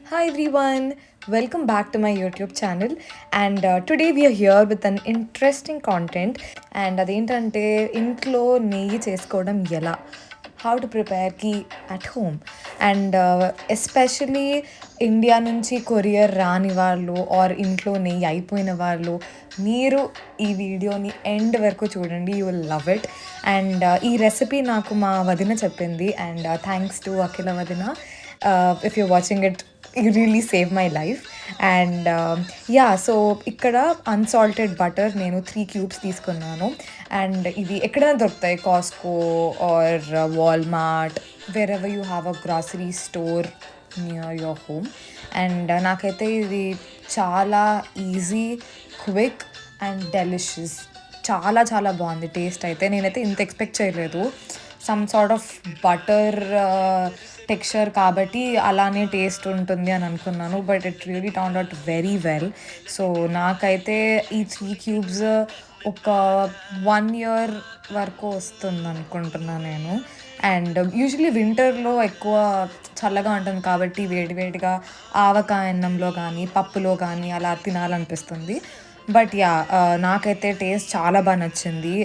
Hi everyone, welcome back to my YouTube channel. And today we are here with an interesting content. And అదేంటంటే ఇంట్లో నెయ్యి చేసుకోవడం ఎలా, how to prepare కి at home. And especially India నుంచి courier రాని వాళ్ళు ఆర్ ఇంట్లో నెయ్యి అయిపోయిన వాళ్ళు, మీరు ఈ వీడియోని ఎండ్ వరకు చూడండి, you will love it. And ఈ రెసిపీ నాకు మా వదిన చెప్పింది. అండ్ థ్యాంక్స్ టు అఖిల వదిన. If you're watching it, you really saved my life. And yeah, so ఇక్కడ అన్సాల్టెడ్ బటర్ నేను 3 క్యూబ్స్ తీసుకున్నాను. అండ్ ఇవి ఎక్కడైనా దొరుకుతాయి, Costco or Walmart, wherever you have a grocery store near your home. And నాకైతే ఇది చాలా ఈజీ, క్విక్ అండ్ డెలిషియస్. చాలా చాలా బాగుంది టేస్ట్ అయితే. నేనైతే ఇంత ఎక్స్పెక్ట్ చేయలేదు. Some sort of butter texture కాబట్టి అలానే టేస్ట్ ఉంటుంది అని అనుకున్నాను, but it really turned out very well. So నాకైతే ఈ 3 క్యూబ్స్ ఒక 1 year వరకు వస్తుంది అనుకుంటున్నాను నేను. అండ్ యూజువలీ వింటర్లో ఎక్కువ చల్లగా ఉంటుంది కాబట్టి వేడివేడిగా ఆవకాయ అన్నంలో కానీ పప్పులో కానీ అలా తినాలనిపిస్తుంది. బట్ యా, నాకైతే టేస్ట్ చాలా బాగా నచ్చింది.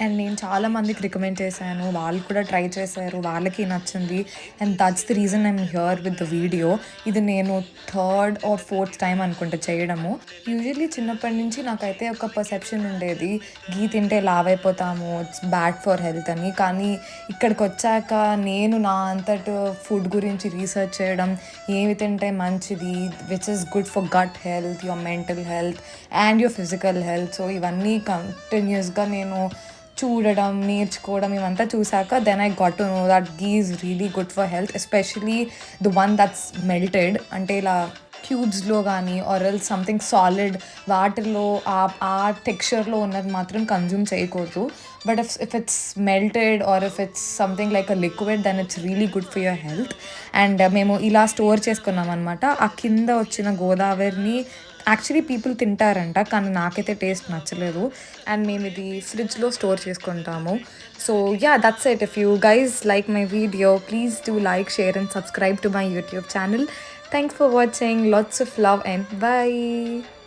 అండ్ నేను చాలా మందికి రికమెండ్ చేశాను, వాళ్ళు కూడా ట్రై చేశారు, వాళ్ళకి నచ్చింది. And that's the reason I'm here with the video. ఇది నేను 3rd or 4th టైం అనుకుంటా చేయడము. యూజువల్లీ చిన్నప్పటి నుంచి నాకైతే ఒక పర్సెప్షన్ ఉండేది, గీ తింటే లావ్ అయిపోతాము, ఇట్స్ బ్యాడ్ ఫర్ హెల్త్ అని. కానీ ఇక్కడికి వచ్చాక నేను నా అంతట ఫుడ్ గురించి రీసెర్చ్ చేయడం, ఏమి తింటే మంచిది, which is good for gut health, your mental health and your physical health. So ఇవన్నీ కంటిన్యూస్గా నేను చూడడం, నేర్చుకోవడం ఇవంతా చూసాక then I got to know that ghee is really good for health, especially the one that's melted. అంటే ఇలా క్యూబ్స్లో కానీ ఆర్ ఎల్స్ సంథింగ్ సాలిడ్ వాటర్లో ఆ టెక్స్చర్లో ఉన్నది మాత్రం కన్జ్యూమ్ చేయకూడదు. But if it's melted or if it's something like a liquid, then it's really good for your health. And మేము ఇలా స్టోర్ చేసుకున్నాం అనమాట. ఆ కింద వచ్చిన గోదావరిని యాక్చువల్లీ పీపుల్ తింటారంట, కానీ నాకైతే టేస్ట్ నచ్చలేదు. అండ్ మేము ఇది ఫ్రిడ్జ్లో స్టోర్ చేసుకుంటాము. So yeah, that's it. If you guys like my video, please do like, share and subscribe to my YouTube channel. Thanks for watching. Lots of love and bye.